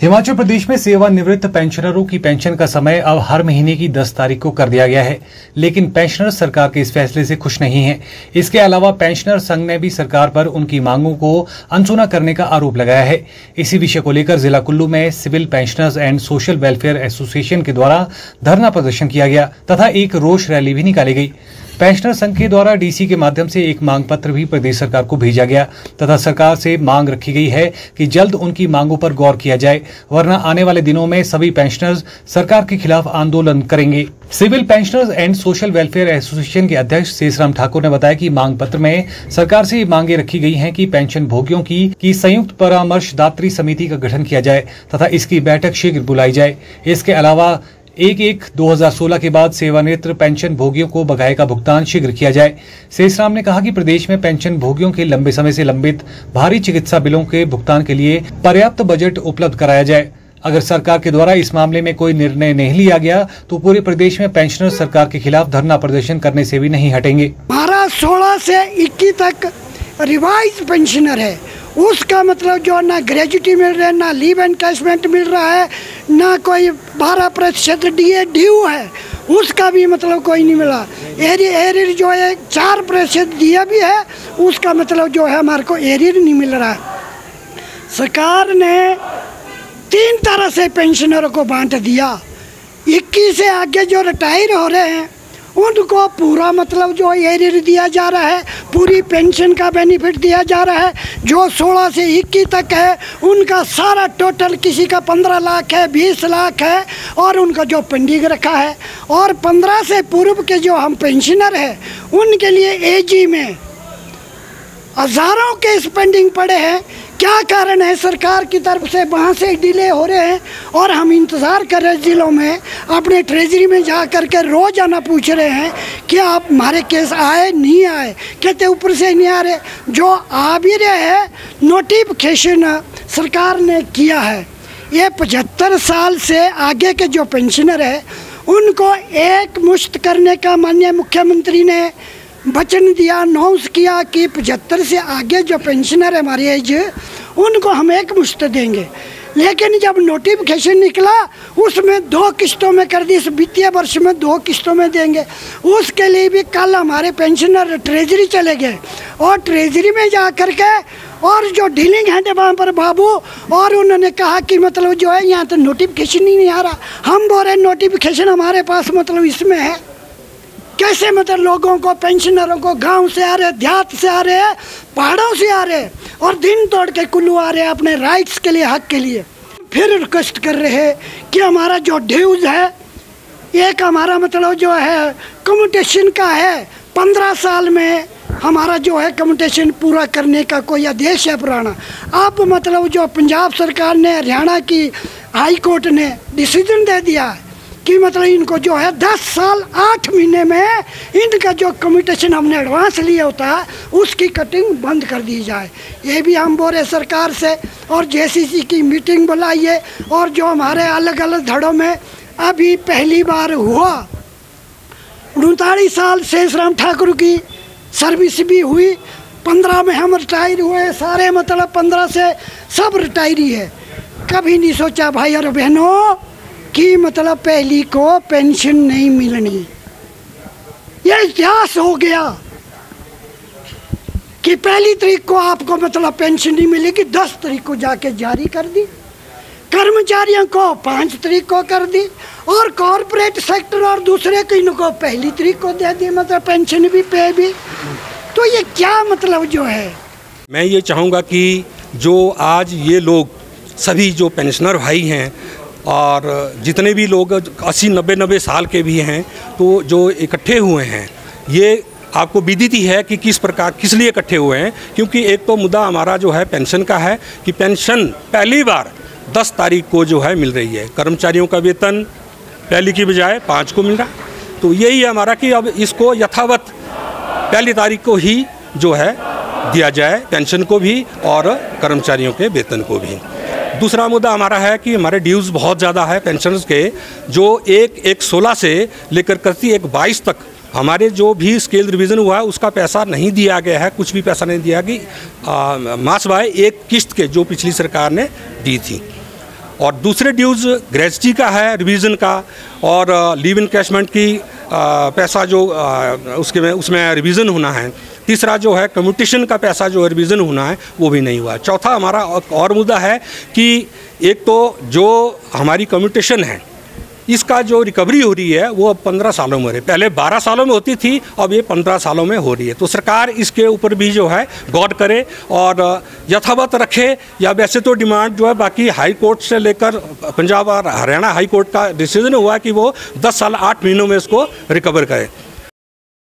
हिमाचल प्रदेश में सेवानिवृत्त पेंशनरों की पेंशन का समय अब हर महीने की 10 तारीख को कर दिया गया है, लेकिन पेंशनर सरकार के इस फैसले से खुश नहीं हैं। इसके अलावा पेंशनर संघ ने भी सरकार पर उनकी मांगों को अनसुना करने का आरोप लगाया है। इसी विषय को लेकर जिला कुल्लू में civil pensioners and social welfare association के द्वारा धरना प्रदर्शन किया गया तथा एक रोष रैली भी निकाली गई। पेंशनर संघ के द्वारा डीसी के माध्यम से एक मांग पत्र भी प्रदेश सरकार को भेजा गया तथा सरकार से मांग रखी गई है कि जल्द उनकी मांगों पर गौर किया जाए, वरना आने वाले दिनों में सभी पेंशनर्स सरकार के खिलाफ आंदोलन करेंगे। Civil pensioners and social welfare association के अध्यक्ष शेषराम ठाकुर ने बताया कि मांग पत्र में सरकार से मांगे रखी गई हैं कि पेंशन भोगियों की संयुक्त परामर्शदात्री समिति का गठन किया जाए तथा इसकी बैठक शीघ्र बुलाई जाए। इसके अलावा 1/1/2016 के बाद सेवानिवृत्त पेंशन भोगियों को बकाये का भुगतान शीघ्र किया जाए। शेषराम ने कहा कि प्रदेश में पेंशन भोगियों के लंबे समय से लंबित भारी चिकित्सा बिलों के भुगतान के लिए पर्याप्त बजट उपलब्ध कराया जाए। अगर सरकार के द्वारा इस मामले में कोई निर्णय नहीं लिया गया तो पूरे प्रदेश में पेंशनर सरकार के खिलाफ धरना प्रदर्शन करने से भी नहीं हटेंगे। हमारा 16 से 21 तक रिवाइज पेंशनर है, उसका मतलब जो ना ग्रेजुटी मिल रहा है, ना लीव एनकैशमेंट मिल रहा है, ना कोई 12% ड्यू है, उसका भी मतलब कोई नहीं मिला। एरियर जो है 4% दिया भी है, उसका मतलब जो है हमारे को एरियर नहीं मिल रहा है। सरकार ने 3 तरह से पेंशनरों को बांट दिया। 21 से आगे जो रिटायर हो रहे हैं उनको पूरा मतलब जो एरियर दिया जा रहा है, पूरी पेंशन का बेनिफिट दिया जा रहा है। जो 16 से 21 तक है उनका सारा टोटल, किसी का 15 लाख है, 20 लाख है और उनका जो पेंडिंग रखा है। और 15 से पूर्व के जो हम पेंशनर हैं उनके लिए एजी में हज़ारों के पेंडिंग पड़े हैं। क्या कारण है? सरकार की तरफ से वहाँ से डिले हो रहे हैं और हम इंतज़ार कर रहे हैं। जिलों में अपने ट्रेजरी में जा कर के रोज़ाना पूछ रहे हैं कि आप हमारे केस आए नहीं आए, कहते ऊपर से नहीं आ रहे। जो आ भी रहे हैं नोटिफिकेशन सरकार ने किया है। ये 75 साल से आगे के जो पेंशनर है उनको एक मुश्त करने का माननीय मुख्यमंत्री ने वचन दिया, अनाउंस किया कि 75 से आगे जो पेंशनर है हमारी एज, उनको हम एक मुश्त देंगे। लेकिन जब नोटिफिकेशन निकला उसमें 2 किस्तों में कर दी। इस वित्तीय वर्ष में 2 किस्तों में देंगे। उसके लिए भी कल हमारे पेंशनर ट्रेजरी चले गए और ट्रेजरी में जा कर के और जो डीलिंग है वहाँ पर बाबू, और उन्होंने कहा कि मतलब जो है यहाँ तो नोटिफिकेशन ही नहीं आ रहा। हम बोल रहे नोटिफिकेशन हमारे पास मतलब इसमें है। कैसे मतलब लोगों को, पेंशनरों को गांव से आ रहे, देहात से आ रहे, पहाड़ों से आ रहे और दिन तोड़ के कुल्लू आ रहे अपने राइट्स के लिए, हक के लिए। फिर रिक्वेस्ट कर रहे हैं कि हमारा जो ड्यूज है, एक हमारा मतलब जो है कम्यूटेशन का है, 15 साल में हमारा जो है कम्यूटेशन पूरा करने का कोई आदेश है पुराना। अब मतलब जो पंजाब सरकार ने, हरियाणा की हाई कोर्ट ने डिसीजन दे दिया है कि मतलब इनको जो है 10 साल 8 महीने में इनका जो कम्यूटेशन हमने एडवांस लिया होता है उसकी कटिंग बंद कर दी जाए। ये भी हम बोल रहे सरकार से। और जेसीसी की मीटिंग बुलाइए और जो हमारे अलग अलग धड़ों में अभी पहली बार हुआ, 39 साल शेषराम ठाकुर की सर्विस भी हुई, 15 में हम रिटायर हुए, सारे मतलब 15 से सब रिटायरी है। कभी नहीं सोचा भाई और बहनों कि मतलब पहली को पेंशन नहीं मिलनी। यह इतिहास हो गया कि पहली तारीख को आपको मतलब पेंशन नहीं मिलेगी, 10 तारीख को जाके जारी कर दी। कर्मचारियों को 5 तारीख को कर दी और कॉरपोरेट सेक्टर और दूसरे को इनको पहली तारीख को दे दी, मतलब पेंशन भी पे भी। तो ये क्या मतलब जो है? मैं ये चाहूँगा कि जो आज ये लोग सभी जो पेंशनर भाई हैं और जितने भी लोग 80-90 साल के भी हैं, तो जो इकट्ठे हुए हैं, ये आपको विदित ही है कि किस प्रकार, किस लिए इकट्ठे हुए हैं। क्योंकि एक तो मुद्दा हमारा जो है पेंशन का है कि पेंशन पहली बार 10 तारीख को जो है मिल रही है। कर्मचारियों का वेतन पहली की बजाय 5 को मिल रहा है। तो यही है हमारा कि अब इसको यथावत पहली तारीख को ही जो है दिया जाए, पेंशन को भी और कर्मचारियों के वेतन को भी। दूसरा मुद्दा हमारा है कि हमारे ड्यूज़ बहुत ज़्यादा है पेंशनर्स के, जो 1/1/16 से लेकर 1/22 तक हमारे जो भी स्केल रिवीजन हुआ है उसका पैसा नहीं दिया गया है, कुछ भी पैसा नहीं दिया कि मास बाय एक किस्त के जो पिछली सरकार ने दी थी। और दूसरे ड्यूज़ ग्रेजुटी का है रिवीजन का, और लीव इनकैशमेंट की पैसा जो उसमें रिवीजन होना है। तीसरा जो है कम्यूटेशन का पैसा जो रिवीजन होना है वो भी नहीं हुआ। चौथा हमारा और मुद्दा है कि एक तो जो हमारी कम्यूटेशन है इसका जो रिकवरी हो रही है वो अब 15 सालों में हो रही है, पहले 12 सालों में होती थी, अब ये 15 सालों में हो रही है। तो सरकार इसके ऊपर भी जो है गौर करे और यथावत रखे, या वैसे तो डिमांड जो है बाकी हाई कोर्ट से लेकर पंजाब और हरियाणा हाई कोर्ट का डिसीजन हुआ कि वो 10 साल 8 महीनों में इसको रिकवर करे।